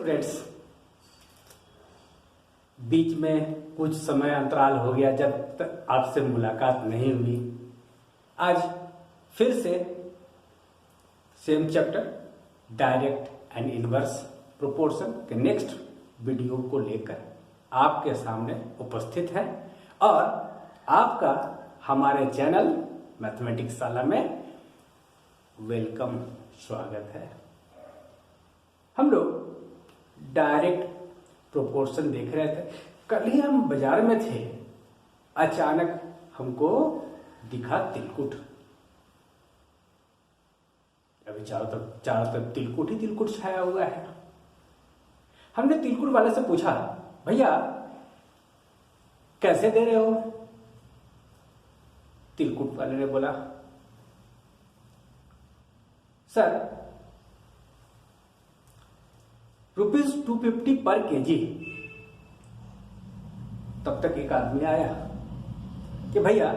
Friends, बीच में कुछ समय अंतराल हो गया जब तक आपसे मुलाकात नहीं हुई। आज फिर से same chapter direct and inverse proportion के नेक्स्ट वीडियो को लेकर आपके सामने उपस्थित है और आपका हमारे चैनल मैथमेटिक्स शाला में वेलकम, स्वागत है। हम लोग डायरेक्ट प्रोपोर्शन देख रहे थे। कल ही हम बाजार में थे, अचानक हमको दिखा तिलकुट। अभी चारों तरफ तिलकुट ही तिलकुट छाया हुआ है। हमने तिलकुट वाले से पूछा, भैया कैसे दे रहे हो? तिलकुट वाले ने बोला, सर ₹250 पर केजी। तब तक एक आदमी आया कि भैया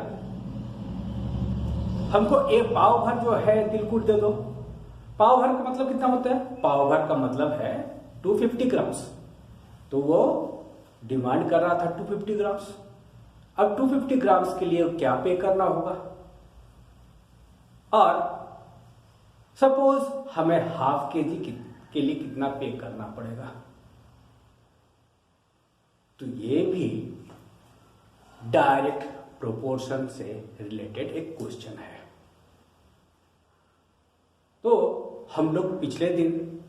हमको एक पाव भर जो है तिलकुट दे दो। पाव भर का मतलब कितना होता है? पाव भर का मतलब है 250 ग्राम्स। तो वो डिमांड कर रहा था 250 ग्राम्स। अब 250 ग्राम्स के लिए क्या पे करना होगा? और सपोज हमें हाफ केजी के लिए कितना पे करना पड़ेगा? तो ये भी डायरेक्ट प्रोपोर्शन से रिलेटेड एक क्वेश्चन है। तो हम लोग पिछले दिन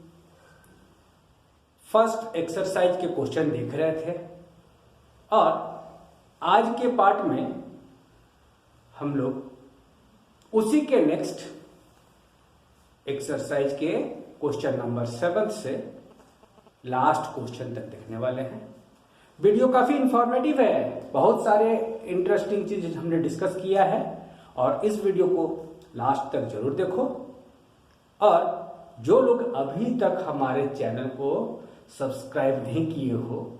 फर्स्ट एक्सरसाइज के क्वेश्चन देख रहे थे और आज के पार्ट में हम लोग उसी के नेक्स्ट एक्सरसाइज के क्वेश्चन नंबर 7 से लास्ट क्वेश्चन तक देखने वाले हैं। वीडियो काफी इंफॉर्मेटिव है, बहुत सारे इंटरेस्टिंग चीज हमने डिस्कस किया है और इस वीडियो को लास्ट तक जरूर देखो। और जो लोग अभी तक हमारे चैनल को सब्सक्राइब नहीं किए हो,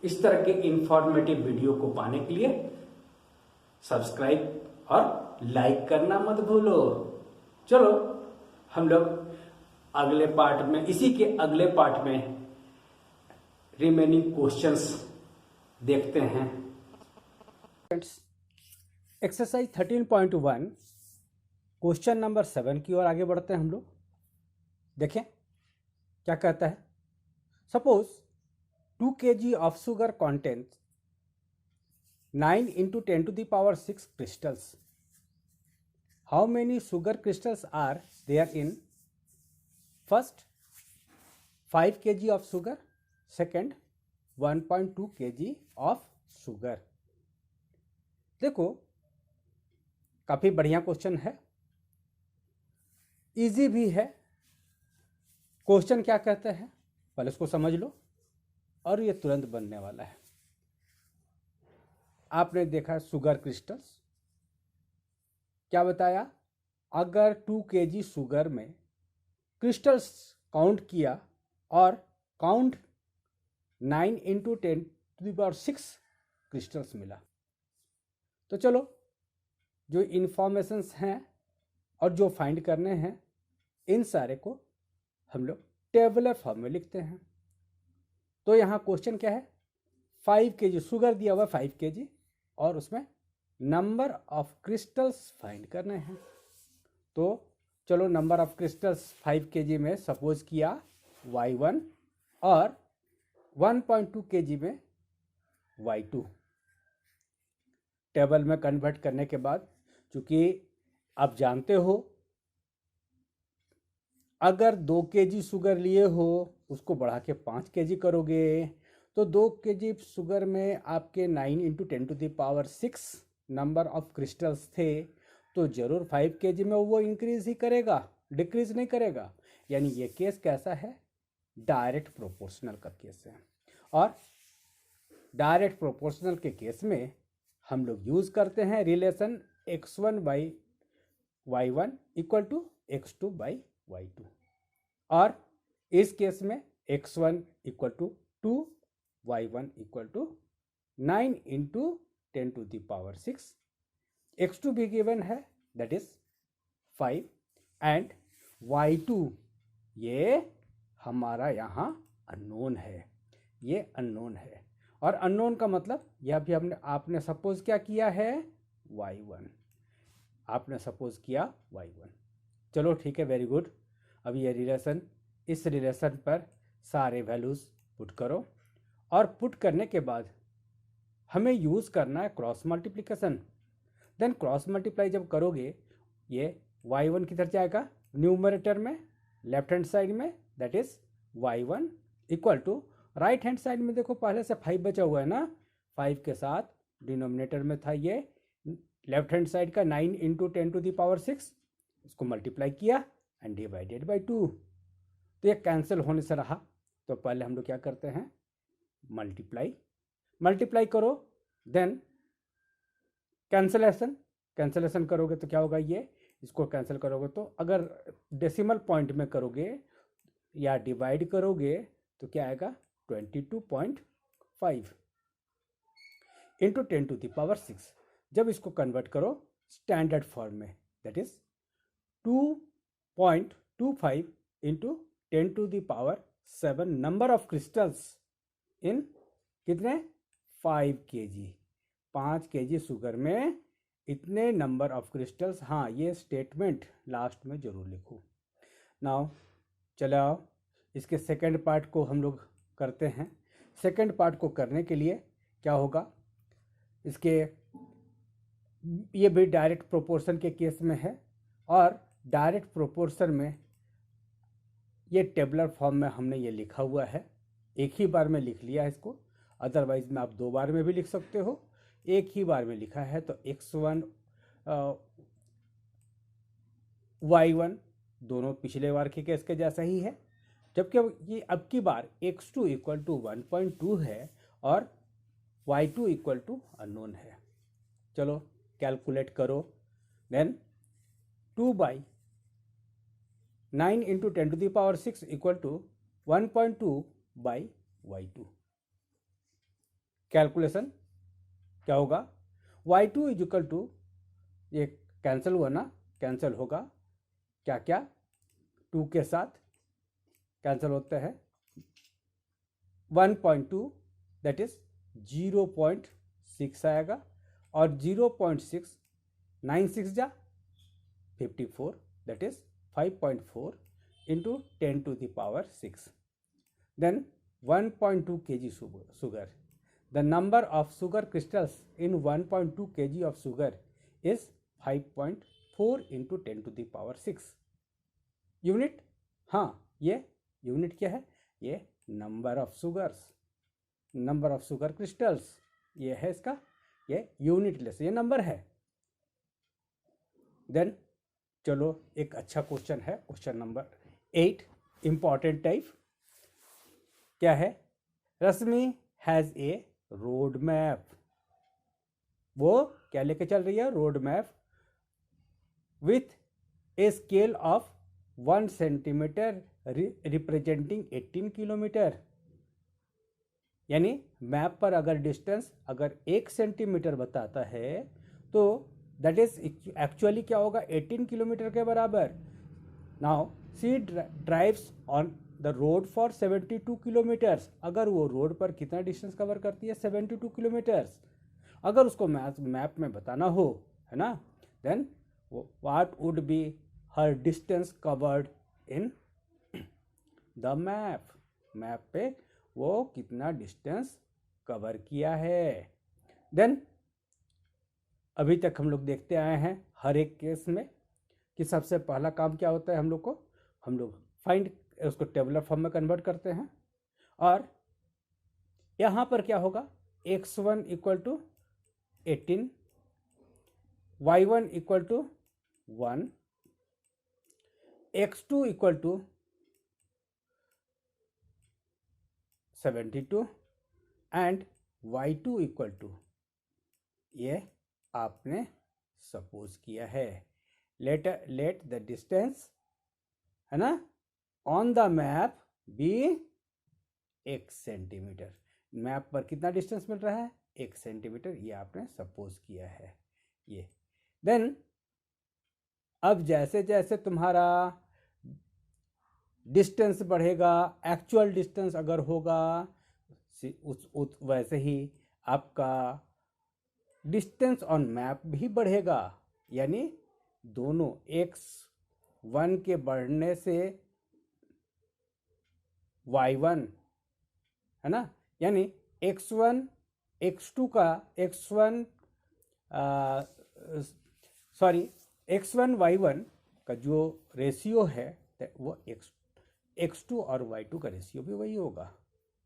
इस तरह के इंफॉर्मेटिव वीडियो को पाने के लिए सब्सक्राइब और लाइक करना मत भूलो। चलो हम लोग अगले पार्ट में, इसी के अगले पार्ट में रिमेनिंग क्वेश्चंस देखते हैं। एक्सरसाइज 13.1 क्वेश्चन नंबर 7 की ओर आगे बढ़ते हैं हम लोग। देखें क्या कहता है। Suppose 2 kg of sugar content 9 into 10 to the power 6 crystals. How many sugar crystals are there in first 5 kg of sugar, second 1.2 kg of sugar? देखो काफी बढ़िया क्वेश्चन है, इजी भी है। क्वेश्चन क्या कहते हैं पहले इसको समझ लो और ये तुरंत बनने वाला है। आपने देखा शुगर क्रिस्टल्स, क्या बताया? अगर 2 kg शुगर में क्रिस्टल्स काउंट किया और count 9 into 10 to the power 6 crystals मिला। तो चलो जो इंफॉर्मेशंस हैं और जो फाइंड करने हैं, इन सारे को हम लोग टेबुलर फॉर्म में लिखते हैं। तो यहाँ क्वेश्चन क्या है? 5 kg शुगर दिया हुआ 5 kg और उसमें नंबर ऑफ क्रिस्टल्स फाइंड करने हैं। तो चलो नंबर ऑफ क्रिस्टल्स 5 kg में सपोज किया y1 और 1.2 kg में y2। टेबल में कन्वर्ट करने के बाद, चूंकि आप जानते हो अगर 2 kg शुगर लिए हो उसको बढ़ा के 5 kg करोगे तो 2 kg शुगर में आपके 9 into 10 to the power 6 number of crystals थे, तो जरूर 5 kg में वो इंक्रीज ही करेगा, डिक्रीज नहीं करेगा। यानी ये केस कैसा है? डायरेक्ट प्रोपोर्शनल का केस है। और डायरेक्ट प्रोपोर्शनल के केस में हम लोग यूज करते हैं relation x1 by y1 equal to x2 by y2। और इस केस में x1 equal to 2, y1 equal to 9 into 10 to the power 6, x2 भी गिवन है दैट इज 5 एंड y2 ये हमारा यहाँ अननोन है, ये अननोन है। और अननोन का मतलब यह भी आपने सपोज क्या किया है, y1, आपने सपोज किया y1। चलो ठीक है, वेरी गुड। अब ये रिलेशन, इस रिलेशन पर सारे वैल्यूज़ पुट करो, और पुट करने के बाद हमें यूज़ करना है cross multiplication. Then cross multiply जब करोगे, ये y1 किधर जाएगा, न्यूमरेटर में, लेफ्ट हैंड साइड में, that is y1 equal to, right hand side में देखो पहले से 5 बचा हुआ है ना, 5 के साथ डिनोमिनेटर में था ये लेफ्ट हैंड साइड का 9 इंटू 10⁻6, इसको मल्टीप्लाई किया एंड डिवाइडेड बाई 2, तो ये कैंसिल होने से रहा। तो पहले हम लोग क्या करते हैं, मल्टीप्लाई करो, देन कैंसलेशन करोगे तो क्या होगा, ये इसको कैंसिल करोगे तो अगर डेसिमल पॉइंट में करोगे या डिवाइड करोगे तो क्या आएगा, 22.5 इंटू 10⁻6। जब इसको कन्वर्ट करो स्टैंडर्ड फॉर्म में, that is 2.25 into 10⁻7 number of crystals in कितने, 5 kg, 5 kg शुगर में इतने नंबर ऑफ क्रिस्टल्स। हाँ, ये स्टेटमेंट लास्ट में जरूर लिखो। नाउ चलो आओ, इसके सेकंड पार्ट को हम लोग करते हैं। सेकंड पार्ट को करने के लिए क्या होगा, इसके ये भी डायरेक्ट प्रोपोर्शन के केस में है, और डायरेक्ट प्रोपोर्शन में ये टेबलर फॉर्म में हमने ये लिखा हुआ है, एक ही बार में लिख लिया है इसको, अदरवाइज में आप 2 बार में भी लिख सकते हो, एक ही बार में लिखा है। तो x1 y1 दोनों पिछले बार के केस के जैसा ही है, जबकि ये अब की बार x2 इक्वल टू 1.2 है और y2 इक्वल टू अननोन है। चलो कैलकुलेट करो, then 2/9 into 10⁻6 equal to 1.2 by y2। Calculation क्या होगा, y2 इज इक्वल टू, ये कैंसिल हुआ ना, कैंसिल होगा क्या क्या, 2 के साथ कैंसिल होता है, 1.2 दैट इज 0.6 आएगा, और 0.6 9 6 जा 54, that is 5.4 into 10⁻6। Then 1.2 kg sugar. The number of sugar crystals in 1.2 kg of sugar is 5.4 into 10⁻6 unit. हाँ, ये यूनिट क्या है, ये number of sugars, number of sugar crystals, ये है इसका, ये यूनिट लेस, ये नंबर है। देन चलो एक अच्छा क्वेश्चन है, क्वेश्चन नंबर 8, इंपॉर्टेंट टाइप। क्या है, रश्मि हैज ए रोड मैप, वो क्या लेके चल रही है, road map with a scale of 1 centimetre representing 18 kilometre. यानी मैप पर अगर डिस्टेंस अगर 1 सेंटीमीटर बताता है तो दैट इज एक्चुअली क्या होगा, 18 किलोमीटर के बराबर। Now see drives on the road for 72 kilometres. अगर वो रोड पर कितना डिस्टेंस कवर करती है, 72 किलोमीटर्स। अगर उसको मैप में बताना हो, है ना, then what would be her distance covered in the map, map पे वो कितना डिस्टेंस कवर किया है। देन अभी तक हम लोग देखते आए हैं हर एक केस में कि सबसे पहला काम क्या होता है, हम लोग फाइंड, उसको टेबुलर फॉर्म में कन्वर्ट करते हैं, और यहाँ पर क्या होगा, x1 equal to 18, y1 equal to 1, x2 equal to 72 and y2 equal to, ये आपने सपोज किया है, लेट द डिस्टेंस, है ना, on the map be 1 centimeter. Map पर कितना डिस्टेंस मिल रहा है, 1 सेंटीमीटर, ये आपने सपोज किया है ये। देन अब जैसे जैसे तुम्हारा डिस्टेंस बढ़ेगा, एक्चुअल डिस्टेंस अगर होगा वैसे ही आपका डिस्टेंस ऑन मैप भी बढ़ेगा। यानी दोनों x1 के बढ़ने से y1 है ना, यानी x1 x2 का x1 सॉरी x1 y1 का जो रेशियो है वो x2 और y2 का रेशियो भी वही होगा।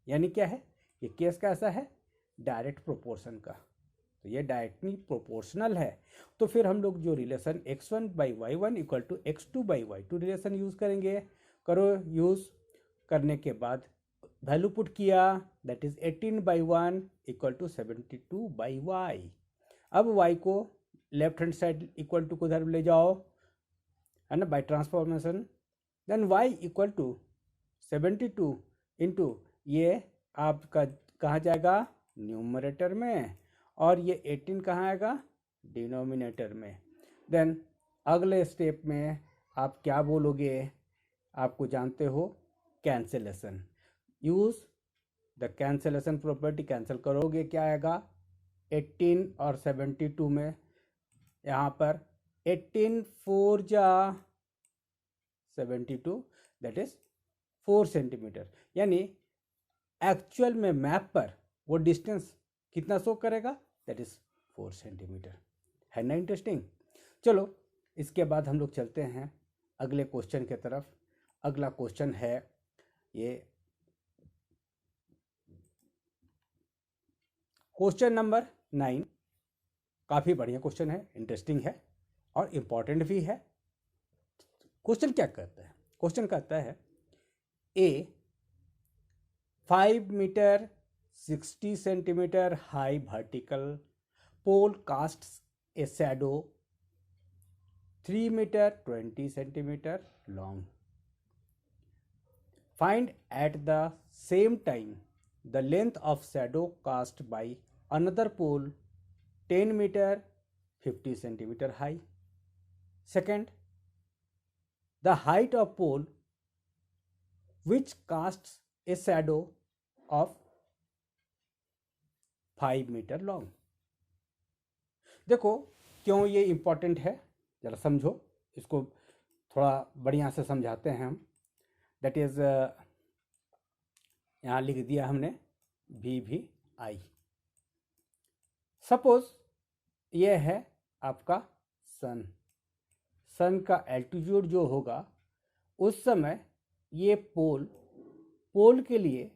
यानी क्या है, ये केस कैसा है, डायरेक्ट प्रोपोर्शन का। तो ये डायरेक्टली प्रोपोर्शनल है। तो फिर हम लोग जो relation x1 by y1 equal to x2 by y2 relation use करेंगे। करो यूज करने के बाद वैल्यू पुट किया, that is 18 by 1 equal to 72 by y। अब y को left hand side equal to को उधर ले जाओ, है ना, by transformation. Then y equal to 72 into ये आपका कहाँ जाएगा, न्यूमरेटर में, और ये 18 कहाँ आएगा, डिनोमिनेटर में। देन अगले स्टेप में आप क्या बोलोगे, आपको जानते हो cancellation. Use the cancellation property, cancel करोगे क्या आएगा, 18 और 72 में यहाँ पर 18 4 जा 72, दैट इज 4 सेंटीमीटर। यानी एक्चुअल में मैप पर वो डिस्टेंस कितना शो करेगा, दैट इज 4 सेंटीमीटर। है ना इंटरेस्टिंग। चलो इसके बाद हम लोग चलते हैं अगले क्वेश्चन की तरफ। अगला क्वेश्चन है ये क्वेश्चन नंबर 9। काफ़ी बढ़िया क्वेश्चन है, इंटरेस्टिंग है और इम्पॉर्टेंट भी है। क्वेश्चन क्या कहता है, क्वेश्चन कहता है a 5 meter 60 centimeter high vertical pole casts a shadow 3 meter 20 centimeter long. Find at the same time the length of shadow cast by another pole 10 meter 50 centimeter high. Second, the height of pole which casts a shadow of 5 meter long. देखो क्यों ये important है, जरा समझो इसको, थोड़ा बढ़िया से समझाते हैं हम। दैट इज यहाँ लिख दिया हमने VVI। सपोज ये है आपका सन का एल्टीट्यूड जो होगा उस समय ये पोल के लिए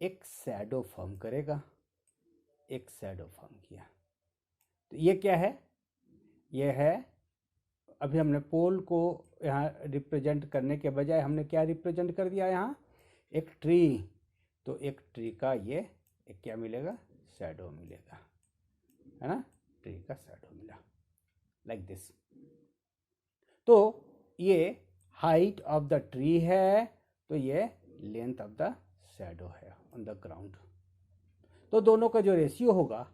एक शैडो फॉर्म करेगा, एक शैडो फॉर्म किया। तो ये क्या है, ये है, अभी हमने पोल को यहाँ रिप्रेजेंट करने के बजाय हमने क्या रिप्रेजेंट कर दिया, यहाँ एक ट्री। तो एक ट्री का ये एक क्या मिलेगा, शैडो मिलेगा, है ना, ट्री का शैडो मिला लाइक दिस। तो ये हाइट ऑफ द ट्री है, तो ये लेंथ ऑफ द शैडो है ऑन द ग्राउंड। तो दोनों का जो रेशियो होगा,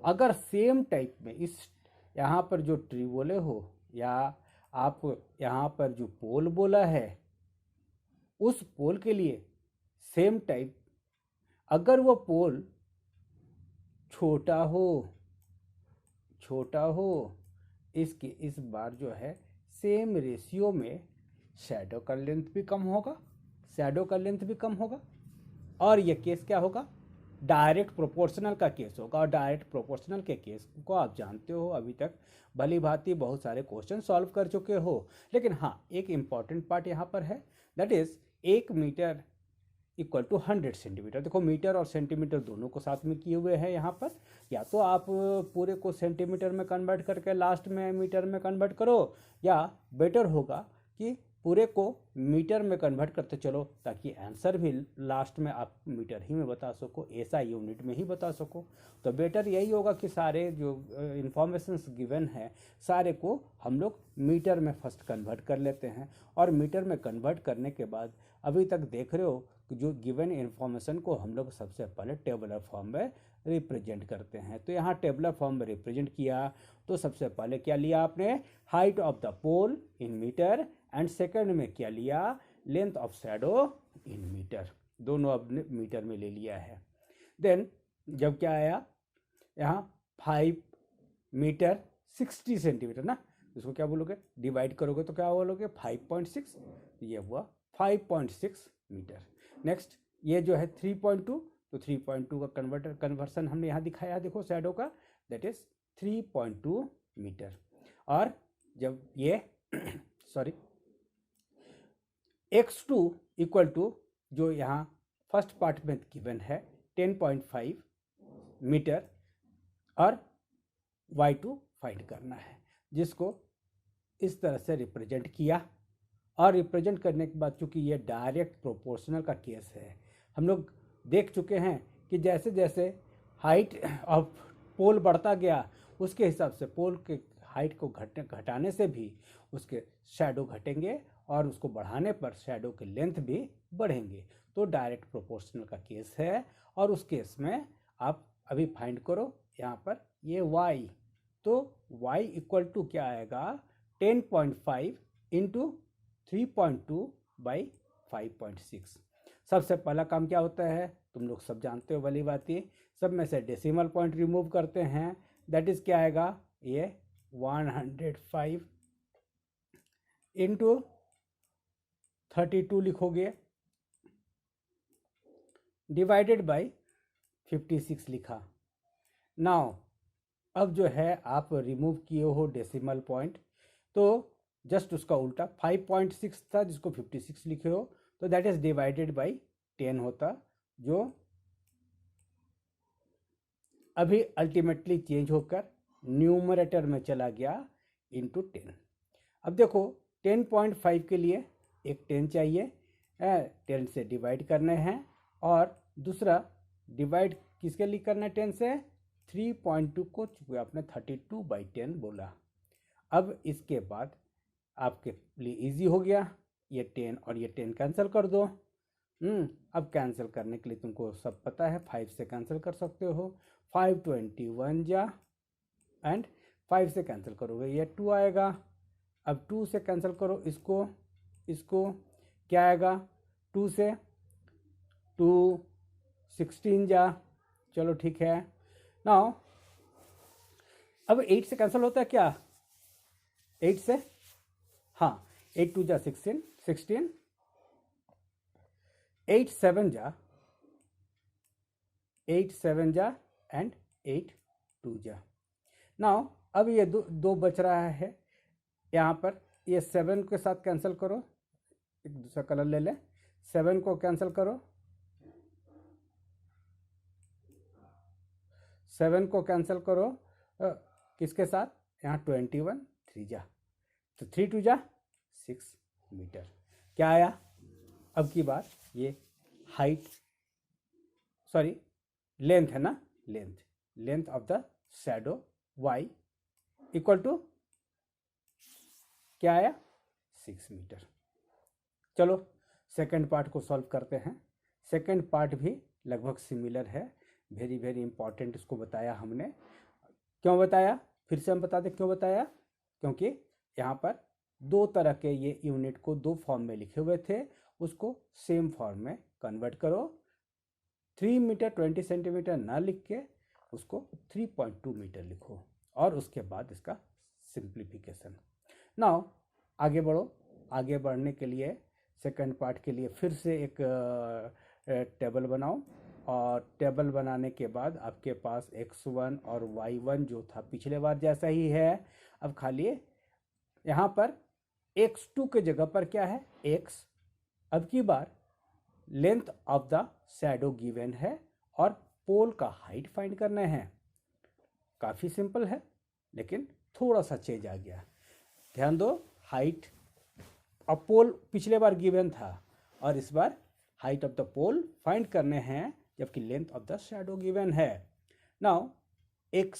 अगर सेम टाइप में इस यहाँ पर जो ट्री बोले हो या आप यहाँ पर जो पोल बोला है, उस पोल के लिए सेम टाइप, अगर वो पोल छोटा हो इसके इस बार जो है सेम रेशियो में शैडो का लेंथ भी कम होगा, और ये केस क्या होगा, डायरेक्ट प्रोपोर्शनल का केस होगा। और डायरेक्ट प्रोपोर्शनल के केस को आप जानते हो, अभी तक भली भांति बहुत सारे क्वेश्चन सॉल्व कर चुके हो। लेकिन हाँ, एक इम्पॉर्टेंट पार्ट यहाँ पर है, that is 1 meter equal to 100 centimeter. देखो मीटर और सेंटीमीटर दोनों को साथ में किए हुए हैं यहाँ पर। या तो आप पूरे को सेंटीमीटर में कन्वर्ट करके लास्ट में मीटर में कन्वर्ट करो, या बेटर होगा कि पूरे को मीटर में कन्वर्ट करते चलो, ताकि आंसर भी लास्ट में आप मीटर ही में बता सको, ऐसा यूनिट में ही बता सको। तो बेटर यही होगा कि सारे जो इंफॉर्मेशंस गिवन है सारे को हम लोग मीटर में फर्स्ट कन्वर्ट कर लेते हैं, और मीटर में कन्वर्ट करने के बाद अभी तक देख रहे हो कि जो गिवन इन्फॉर्मेशन को हम लोग सबसे पहले टेबुलर फॉर्म में रिप्रेजेंट करते हैं। तो यहाँ टेबुलर फॉर्म में रिप्रेजेंट किया, तो सबसे पहले क्या लिया आपने, height of the pole in meter, and second में क्या लिया, length of shadow in meter, दोनों अब मीटर में ले लिया है। देन जब क्या आया यहाँ 5 मीटर 60 सेंटीमीटर ना, इसको क्या बोलोगे, डिवाइड करोगे तो क्या बोलोगे 5.6, ये हुआ 5.6 मीटर। नेक्स्ट ये जो है 3.2, तो 3.2 का कन्वर्सन हमने यहाँ दिखाया, देखो शैडो का, दैट इज 3.2 मीटर। और जब ये सॉरी x2 इक्वल टू जो यहाँ फर्स्ट पार्ट में गिवन है 10.5 मीटर और y2 फाइंड करना है, जिसको इस तरह से रिप्रेजेंट किया। और रिप्रेजेंट करने के बाद चूंकि ये डायरेक्ट प्रोपोर्शनल का केस है, हम लोग देख चुके हैं कि जैसे जैसे हाइट ऑफ पोल बढ़ता गया उसके हिसाब से पोल के हाइट को घटाने से भी उसके शैडो घटेंगे और उसको बढ़ाने पर शैडो के लेंथ भी बढ़ेंगे। तो डायरेक्ट प्रोपोर्शनल का केस है और उस केस में आप अभी फाइंड करो यहाँ पर ये y, तो y इक्वल टू क्या आएगा 10.5 इंटू 3.2 बाई 5.6। सबसे पहला काम क्या होता है, तुम लोग सब जानते हो वाली बात, ये सब में से डेसिमल पॉइंट रिमूव करते हैं, दैट इज क्या आएगा ये 105 इंटू 32 लिखोगे डिवाइडेड बाई 56 लिखा। नाउ अब जो है आप रिमूव किए हो डेसिमल पॉइंट, तो जस्ट उसका उल्टा 5.6 था जिसको 56 लिखे हो, तो दैट इज डिवाइडेड बाई 10 होता, जो अभी अल्टीमेटली चेंज होकर न्यूमरेटर में चला गया इंटू 10। अब देखो 10.5 के लिए एक 10 चाहिए, 10 से डिवाइड करने हैं, और दूसरा डिवाइड किसके लिए करना है 10 से, 3.2 को चूँकि आपने 32/10 बोला। अब इसके बाद आपके लिए इजी हो गया, ये 10 और ये 10 कैंसिल कर दो। अब कैंसिल करने के लिए तुमको सब पता है, 5 से कैंसिल कर सकते हो, 521 जा, एंड 5 से कैंसिल करोगे ये 2 आएगा। अब 2 से कैंसिल करो इसको क्या आएगा, 2 से 2 16 जा, चलो ठीक है। नाउ अब 8 से कैंसिल होता है क्या, 8 से, हाँ 8 2 जा 16, 8 7 जा एंड 8 2 जा। नाउ अब ये दो बच रहा है यहाँ पर, ये 7 के साथ कैंसिल करो, एक दूसरा कलर ले ले, 7 को कैंसिल करो, 7 को कैंसिल करो किसके साथ, यहाँ 21 3 जा, तो 3 2 जा 6 मीटर। क्या आया अब की बार, ये हाइट सॉरी लेंथ है ना, length of the shadow y equal to क्या आया 6 मीटर। चलो सेकंड पार्ट को सॉल्व करते हैं। सेकंड पार्ट भी लगभग सिमिलर है, वेरी वेरी इंपॉर्टेंट इसको बताया हमने। क्यों बताया, फिर से हम बता दें क्यों बताया, क्योंकि यहाँ पर दो तरह के ये यूनिट को दो फॉर्म में लिखे हुए थे, उसको सेम फॉर्म में कन्वर्ट करो। 3 मीटर 20 सेंटीमीटर ना लिख के उसको 3.2 मीटर लिखो, और उसके बाद इसका सिंप्लीफिकेशन। नाउ आगे बढ़ो, आगे बढ़ने के लिए सेकंड पार्ट के लिए फिर से एक टेबल बनाओ, और टेबल बनाने के बाद आपके पास x1 और y1 जो था पिछले बार जैसा ही है। अब खाली यहाँ पर x2 के जगह पर क्या है x। अब की बार length of the shadow given है और पोल का हाइट फाइंड करना है। काफ़ी सिंपल है, लेकिन थोड़ा सा चेंज आ गया। ध्यान दो, हाइट ऑफ पोल पिछले बार गिवन था और इस बार height of the pole find करने हैं, जबकि length of the shadow given है। नाउ x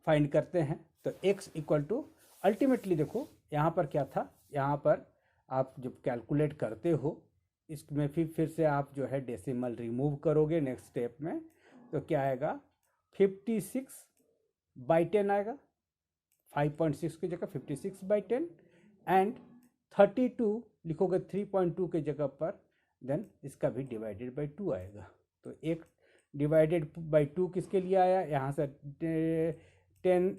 फाइंड करते हैं, तो x इक्वल टू अल्टीमेटली देखो यहाँ पर क्या था, यहाँ पर आप जब कैलकुलेट करते हो इसमें फिर से आप जो है डेसिमल रिमूव करोगे नेक्स्ट स्टेप में, तो क्या आएगा 56/10 आएगा, 5.6 की जगह 56/10, एंड 32 लिखोगे 3.2 के जगह पर, देन इसका भी डिवाइडेड बाई 2 आएगा। तो एक डिवाइडेड बाई 2 किसके लिए आया, यहाँ से 10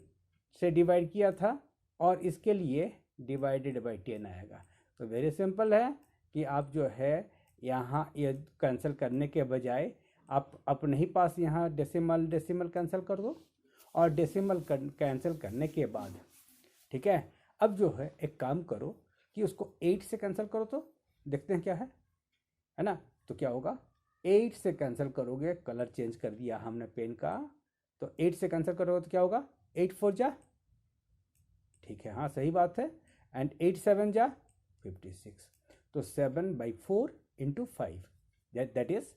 से डिवाइड किया था, और इसके लिए डिवाइडेड बाई 10 आएगा। तो वेरी सिंपल है कि आप जो है यहाँ ये कैंसिल करने के बजाय आप अपने ही पास यहाँ डेसिमल कैंसिल कर दो, और डेसिमल कैंसिल करने के बाद, ठीक है, अब जो है एक काम करो कि उसको 8 से कैंसिल करो, तो देखते हैं क्या है ना। तो क्या होगा, 8 से कैंसिल करोगे, कलर चेंज कर दिया हमने पेन का, तो 8 से कैंसिल करोगे तो क्या होगा, 8 4 जा, ठीक है, हाँ सही बात है, एंड 8 7 जा 56। तो 7/4 इंटू 5, दैट इज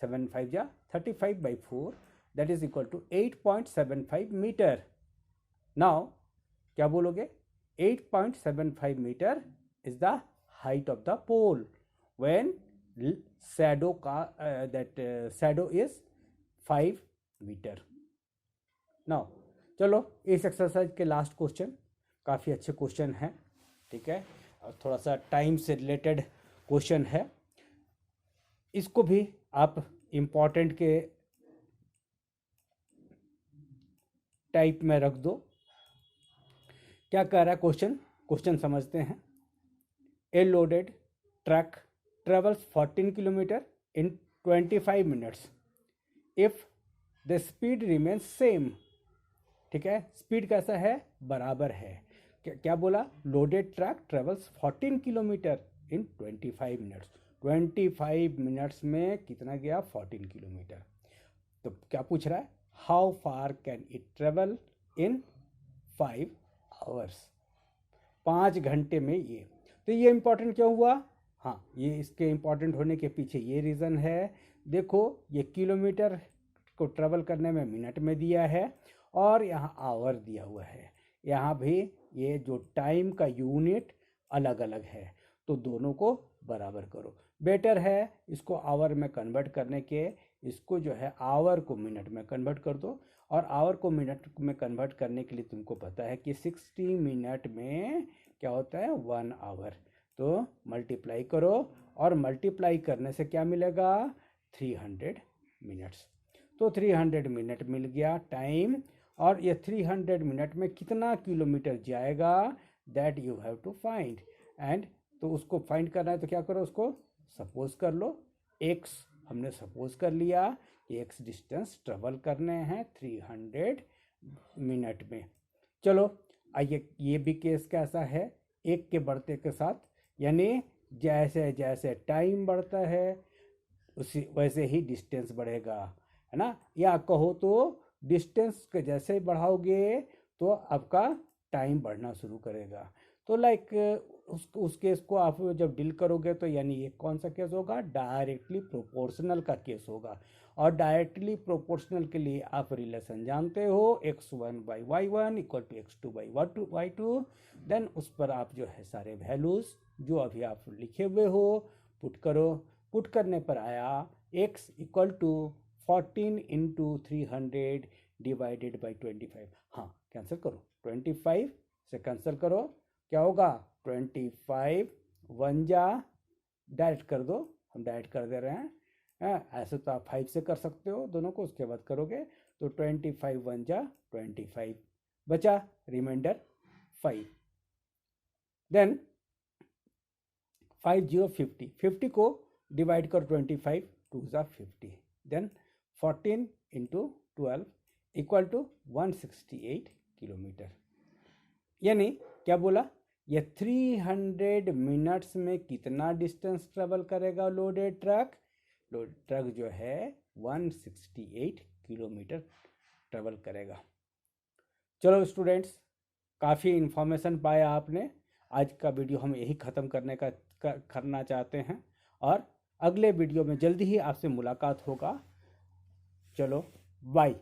7 5 जा 35/4, that is equal to 8.75 meter. Now क्या बोलोगे, 8.75 meter is the height of the pole when shadow का शैडो इज 5 मीटर। नाउ चलो इस एक्सरसाइज के लास्ट क्वेश्चन, काफ़ी अच्छे क्वेश्चन हैं, ठीक है, और थोड़ा सा टाइम से रिलेटेड क्वेश्चन है, इसको भी आप इम्पोर्टेंट के टाइप में रख दो। क्या कह रहा है क्वेश्चन समझते हैं। A loaded truck travels 14 kilometre in 25 minutes if the speed remains same, ठीक है, स्पीड कैसा है, बराबर है। क्या बोला, लोडेड ट्रक ट्रेवल्स 14 किलोमीटर इन 25 मिनट्स, 25 मिनट्स में कितना गया, 14 किलोमीटर। तो क्या पूछ रहा है, how far can it travel in 5 hours, 5 घंटे में ये। तो ये इंपॉर्टेंट क्यों हुआ, हाँ ये इसके इम्पॉर्टेंट होने के पीछे ये रीज़न है। देखो ये किलोमीटर को ट्रेवल करने में मिनट में दिया है, और यहाँ आवर दिया हुआ है, यहाँ भी ये जो टाइम का यूनिट अलग अलग है, तो दोनों को बराबर करो। बेटर है इसको आवर में कन्वर्ट करने के, इसको जो है आवर को मिनट में कन्वर्ट कर दो, और आवर को मिनट में कन्वर्ट करने के लिए तुमको पता है कि 60 मिनट में क्या होता है, 1 आवर। तो मल्टीप्लाई करो, और मल्टीप्लाई करने से क्या मिलेगा, 300 मिनट्स। तो 300 मिनट मिल गया टाइम, और ये 300 मिनट में कितना किलोमीटर जाएगा, that you have to find. And तो उसको फाइंड करना है, तो क्या करो, उसको सपोज कर लो, x हमने सपोज कर लिया कि x डिस्टेंस ट्रेवल करने हैं 300 मिनट में। चलो आइए, ये भी केस कैसा है, एक के बढ़ते के साथ, यानी जैसे जैसे टाइम बढ़ता है उसी वैसे ही डिस्टेंस बढ़ेगा, है ना, या कहो तो डिस्टेंस के जैसे ही बढ़ाओगे तो आपका टाइम बढ़ना शुरू करेगा। तो लाइक उस केस को आप जब डील करोगे तो यानी ये कौन सा केस होगा, डायरेक्टली प्रोपोर्शनल का केस होगा। और डायरेक्टली प्रोपोर्शनल के लिए आप रिलेशन जानते हो, x1/y1 equal to x2/y2। Then उस पर आप जो है सारे वैल्यूज़ जो अभी आप लिखे हुए हो पुट करो, पुट करने पर आया x equal to 14 into 300 divided by 25। हाँ कैंसिल करो, 25 से कैंसिल करो, क्या होगा, 25 1 जा, डायरेक्ट कर दो, हम डायरेक्ट कर दे रहे हैं, ऐसे तो आप 5 से कर सकते हो दोनों को, उसके बाद करोगे तो 25 1 जा 25, बचा रिमाइंडर 5। देन 5 0 50, 50 को डिवाइड करो 25 2 जा 50, then 14 into 12 equal to 168 kilometer. यानी क्या बोला, ये 300 मिनट्स में कितना डिस्टेंस ट्रेवल करेगा लोडेड ट्रक जो है 168 किलोमीटर ट्रेवल करेगा। चलो स्टूडेंट्स, काफ़ी इन्फॉर्मेशन पाया आपने। आज का वीडियो हम यही ख़त्म करना चाहते हैं, और अगले वीडियो में जल्दी ही आपसे मुलाकात होगा। चलो बाय।